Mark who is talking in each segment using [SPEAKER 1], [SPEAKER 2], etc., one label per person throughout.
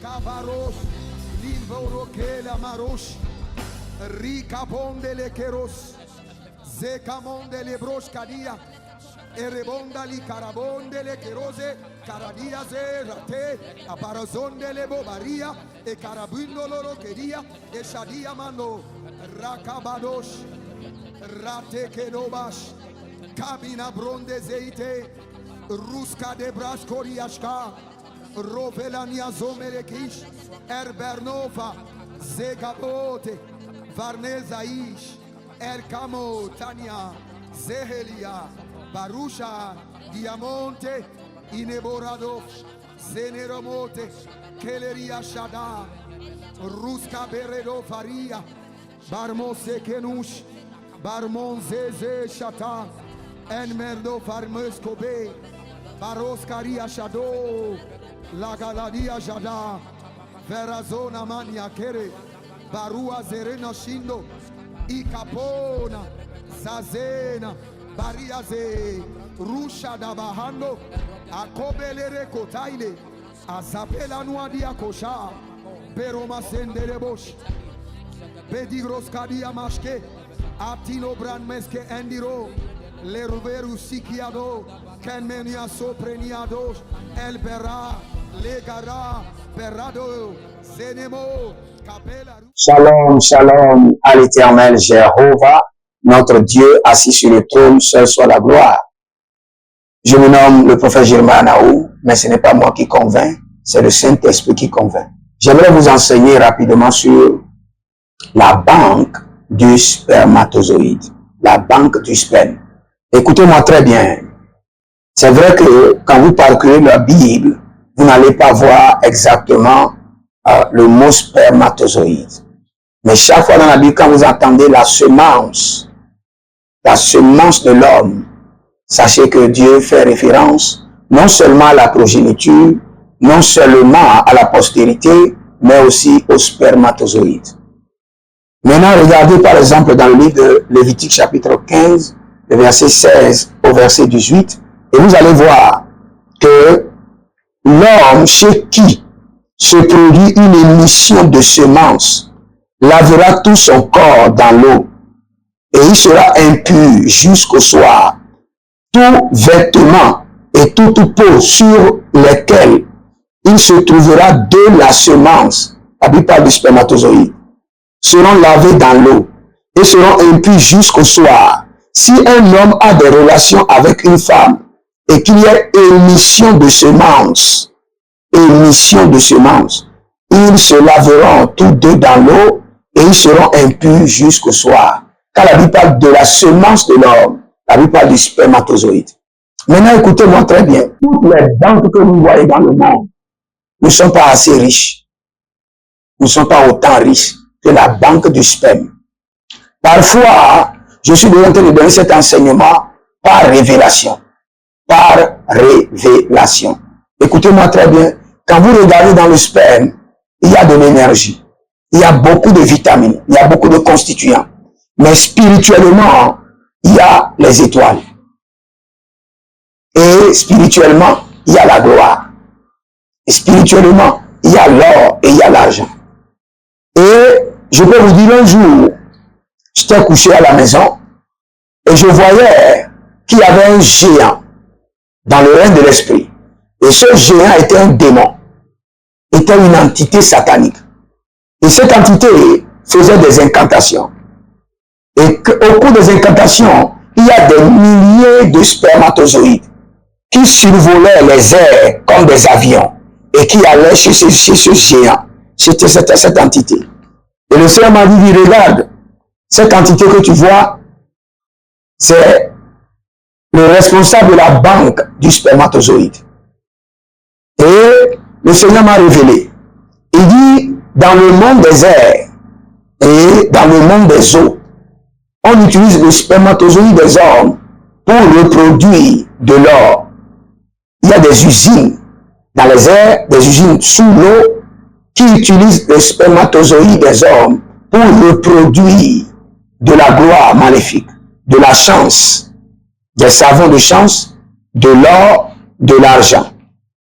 [SPEAKER 1] Kabaros, Limboroke Marosh, Rika Bondele Keros, Zekamondele Broshkadia, Erebondali Karabondele Kerose, Karadia Zerate, Aparazondele Bobaria, E Karabundolo Kedia, E Shadia Mano, Rakabadosh, Rate Kedobash, Kabina Bronde Zeite, Ruska de Braskoriashka, Rovelania Zomerekish, Erbernova, Zegabote, Varnezaish, Erkamo, Tania, Zehelia, Barusha, Diamonte, Ineboradov, Zeneromote, Keleria Shada, Ruska Beredo Faria, Barmose Kenush, Barmonzeze Shata, Enmerdo Farmes Kobe, Baroskaria Shado, Lagaladia Jada, Verazona Mania Kere, Barua Zerena Shindo, Ikapona, Zazena, Bariaze, Rusha Dabahando, Akobelere Kotaile, Azapela Nuadia Kosha, Peroma Senderebosh, Bedigros Kadia Mashke, Atino Brandmeske Endiro, Leruveru Sikiado, Kenmenia Sopreniados, Elbera, Legara, Perado, Zenemo, Capella.
[SPEAKER 2] Shalom, shalom à l'éternel Jéhovah, notre Dieu assis sur le trône, seul soit la gloire. Je me nomme le prophète Germain Naou, mais ce n'est pas moi qui convainc, c'est le Saint-Esprit qui convainc. J'aimerais vous enseigner rapidement sur la banque du spermatozoïde, la banque du sperme. Écoutez-moi très bien. C'est vrai que quand vous parcourez la Bible, vous n'allez pas voir exactement le mot spermatozoïde. Mais chaque fois dans la Bible, quand vous entendez la semence de l'homme, sachez que Dieu fait référence non seulement à la progéniture, non seulement à la postérité, mais aussi au spermatozoïde. Maintenant, regardez par exemple dans le livre de Lévitique chapitre 15, le verset 16 au verset 18, et vous allez voir que l'homme chez qui se produit une émission de semences lavera tout son corps dans l'eau, et il sera impur jusqu'au soir. Tout vêtement et toute peau sur lesquels il se trouvera de la semence, la Bible parle du spermatozoïde, seront lavés dans l'eau et seront impurs jusqu'au soir. Si un homme a des relations avec une femme et qu'il y ait émission de semences, ils se laveront tous deux dans l'eau et ils seront impurs jusqu'au soir. Quand la Bible parle de la semence de l'homme, la Bible parle du spermatozoïde. Maintenant, écoutez-moi très bien. Toutes les banques que vous voyez dans le monde ne sont pas assez riches. Ne sont pas autant riches que la banque du sperme. Parfois, je suis en train de donner cet enseignement par révélation. Par révélation. Écoutez-moi très bien. Quand vous regardez dans le sperme, il y a de l'énergie. Il y a beaucoup de vitamines. Il y a beaucoup de constituants. Mais spirituellement, il y a les étoiles. Et spirituellement, il y a la gloire. Et spirituellement, il y a l'or et il y a l'argent. Et je peux vous dire un jour, j'étais couché à la maison et je voyais qu'il y avait un géant dans le règne de l'esprit. Et ce géant était un démon, était une entité satanique. Et cette entité faisait des incantations. Et au cours des incantations, il y a des milliers de spermatozoïdes qui survolaient les airs comme des avions et qui allaient chez ce géant. C'était cette entité. Et le Seigneur m'a dit, regarde, cette entité que tu vois, c'est le responsable de la banque du spermatozoïde. Et le Seigneur m'a révélé. Il dit, dans le monde des airs et dans le monde des eaux, on utilise le spermatozoïde des hommes pour reproduire de l'or. Il y a des usines dans les airs, des usines sous l'eau qui utilisent le spermatozoïde des hommes pour reproduire de la gloire maléfique, de la chance, des savons de chance, de l'or, de l'argent.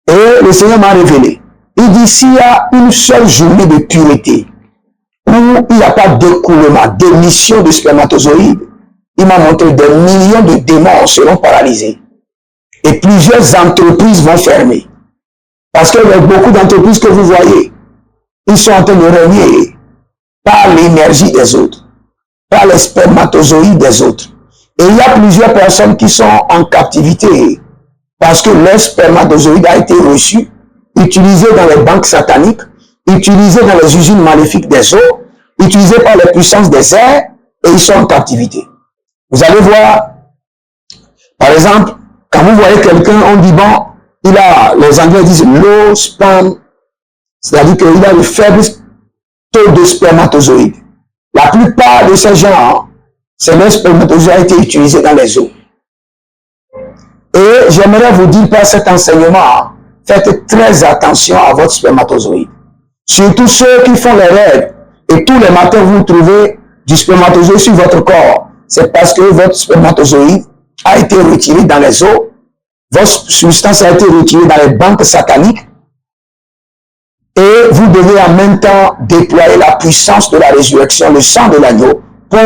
[SPEAKER 2] Et le Seigneur m'a révélé. Il dit, s'il y a une seule journée de pureté, où il n'y a pas d'écoulement, d'émission de spermatozoïdes, il m'a montré des millions de démons seront paralysés. Et plusieurs entreprises vont fermer. Parce qu'il y a beaucoup d'entreprises que vous voyez, ils sont en train de régner par l'énergie des autres, par les spermatozoïdes des autres. Et il y a plusieurs personnes qui sont en captivité parce que leur spermatozoïde a été reçu, utilisé dans les banques sataniques, utilisé dans les usines maléfiques des eaux, utilisé par les puissances des airs, et ils sont en captivité. Vous allez voir, par exemple, quand vous voyez quelqu'un, on dit, bon, il a, les Anglais disent low sperm, c'est-à-dire qu'il a le faible taux de spermatozoïdes. La plupart de ces gens, c'est leur spermatozoïde a été utilisé dans les eaux. Et j'aimerais vous dire par cet enseignement, faites très attention à votre spermatozoïde. Surtout ceux qui font les règles, et tous les matins vous trouvez du spermatozoïde sur votre corps. C'est parce que votre spermatozoïde a été retiré dans les eaux, votre substance a été retirée dans les banques sataniques, et vous devez en même temps déployer la puissance de la résurrection, le sang de l'agneau, pour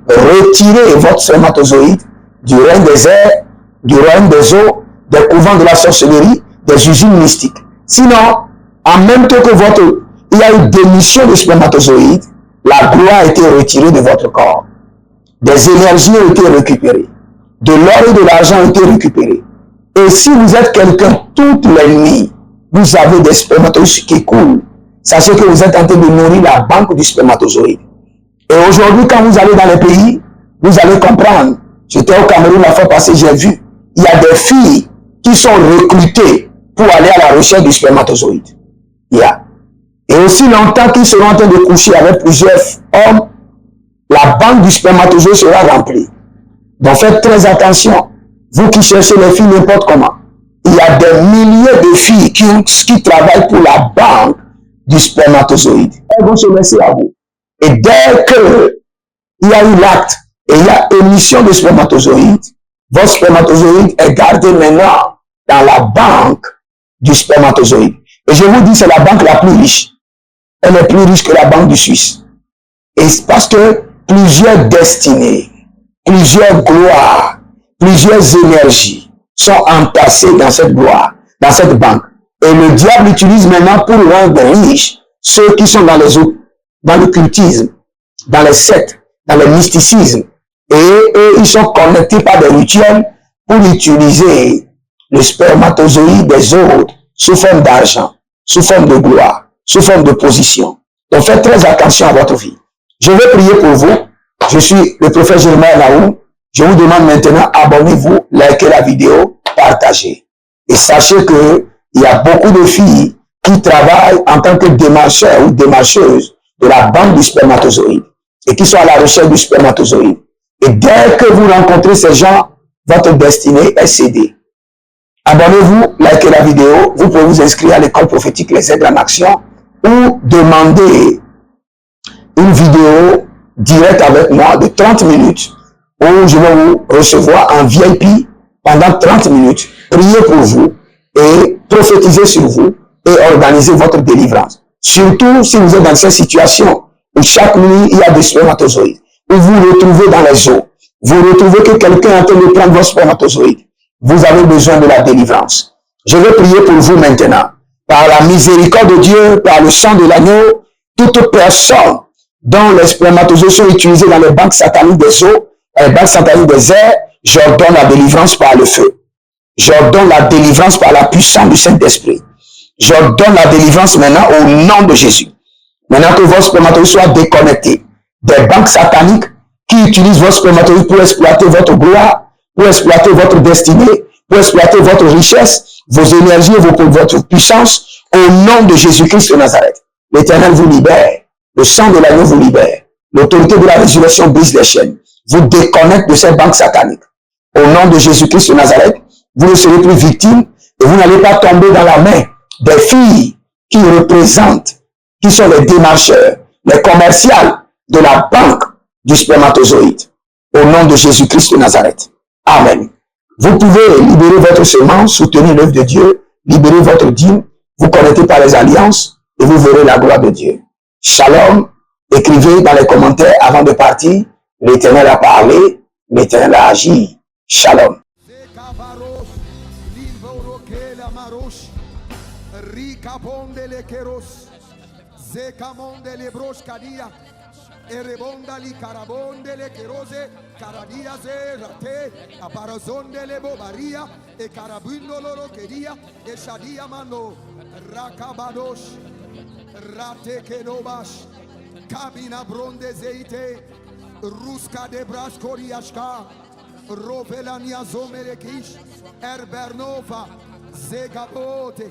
[SPEAKER 2] retirer votre spermatozoïde du règne des airs, du royaume des eaux, des couvents de la sorcellerie, des usines mystiques. Sinon, en même temps que il y a eu démission de spermatozoïdes, la gloire a été retirée de votre corps. Des énergies ont été récupérées. De l'or et de l'argent ont été récupérés. Et si vous êtes quelqu'un, toute la nuit, vous avez des spermatozoïdes qui coulent. Sachez que vous êtes en train de nourrir la banque du spermatozoïde. Et aujourd'hui, quand vous allez dans les pays, vous allez comprendre. J'étais au Cameroun la fois passée, j'ai vu. Il y a des filles qui sont recrutées pour aller à la recherche du spermatozoïde. Et aussi longtemps qu'ils seront en train de coucher avec plusieurs hommes, la banque du spermatozoïde sera remplie. Donc faites très attention. Vous qui cherchez les filles n'importe comment. Il y a des milliers de filles qui travaillent pour la banque du spermatozoïde. Elles vont se laisser à vous. Et dès qu'il y a eu l'acte et il y a émission de spermatozoïde, votre spermatozoïde est gardé maintenant dans la banque du spermatozoïde. Et je vous dis, c'est la banque la plus riche. Elle est plus riche que la banque du Suisse. Et c'est parce que plusieurs destinées, plusieurs gloires, plusieurs énergies sont entassées dans cette gloire, dans cette banque. Et le diable utilise maintenant pour rendre riches ceux qui sont dans l'occultisme, dans les sectes, dans le mysticisme. Et eux, ils sont connectés par des rituels pour utiliser le spermatozoïde des autres sous forme d'argent, sous forme de gloire, sous forme de position. Donc faites très attention à votre vie. Je vais prier pour vous. Je suis le prophète Jeremiah Naou. Je vous demande maintenant, abonnez-vous, likez la vidéo, partagez. Et sachez que il y a beaucoup de filles qui travaillent en tant que démarcheurs ou démarcheuses de la banque du spermatozoïde et qui sont à la recherche du spermatozoïde. Et dès que vous rencontrez ces gens, votre destinée est cédée. Abonnez-vous, likez la vidéo. Vous pouvez vous inscrire à l'école prophétique Les Aigles en Action ou demander une vidéo directe avec moi de 30 minutes où je vais vous recevoir en VIP pendant 30 minutes, prier pour vous et prophétiser sur vous et organiser votre délivrance. Surtout si vous êtes dans cette situation où chaque nuit il y a des spermatozoïdes, où vous vous retrouvez dans les eaux, vous retrouvez que quelqu'un est en train de prendre vos spermatozoïdes. Vous avez besoin de la délivrance. Je vais prier pour vous maintenant. Par la miséricorde de Dieu, par le sang de l'agneau, toute personne dont les spermatozoïdes sont utilisés dans les banques sataniques des eaux, les banques sataniques des airs, j'ordonne la délivrance par le feu. J'ordonne la délivrance par la puissance du Saint-Esprit. J'ordonne la délivrance maintenant au nom de Jésus. Maintenant que vos spermatozoïdes soient déconnectés des banques sataniques qui utilisent vos spermatozoïdes pour exploiter votre gloire, pour exploiter votre destinée, pour exploiter votre richesse, vos énergies et votre puissance, au nom de Jésus-Christ de Nazareth. L'Éternel vous libère. Le sang de l'agneau vous libère. L'autorité de la résurrection brise les chaînes. Vous déconnecte de ces banques sataniques. Au nom de Jésus-Christ de Nazareth, vous ne serez plus victime et vous n'allez pas tomber dans la main des filles qui représentent, qui sont les démarcheurs, les commerciales de la banque du spermatozoïde. Au nom de Jésus-Christ de Nazareth. Amen. Vous pouvez libérer votre semence, soutenir l'œuvre de Dieu, libérer votre dîme, vous connaîtrez par les alliances et vous verrez la gloire de Dieu. Shalom. Écrivez dans les commentaires avant de partir. L'Éternel a parlé, l'Éternel a agi. Shalom.
[SPEAKER 1] Erebonda li carabonde le kerose caradia zerate aparazonde le bobaria e carabundo loro kedia e shadia mano rakabadosh rate kenobash kabina bronde zeite ruska de braskoriashka rovelania zomerekish erbernova zegabote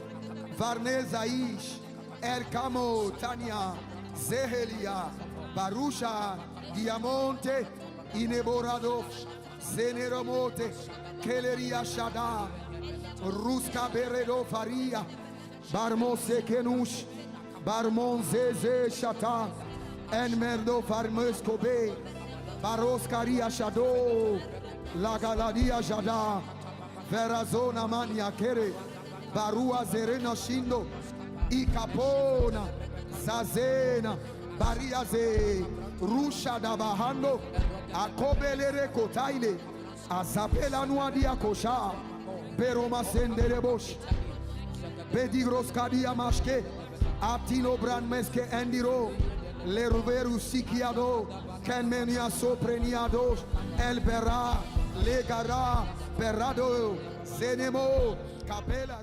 [SPEAKER 1] varnezaish erkamo tania zehelia Barusha, Diamonte, Ineborado, Zeneromote, Keleria Shada, Ruska Beredo Faria, Barmose Kenush, Barmonzeze Shata, Enmerdo Farmeskobe, Baroskaria Shado, Lagaladia Jada, Verazona Mania Kere, Barua Zerena Shindo, Ikapona, Zazena, Bariaze, Rusha da Bahando, Akobelere Kotaile, Azapela Nuadia Kosha, Peroma Sendere Bosch, Pedigros Kadia Mashke, Atino Brandmeske Endiro, Leruveru Sikiado, Kenmenia Sopreniados, Elbera, Legara, Perado, Zenemo, Capella.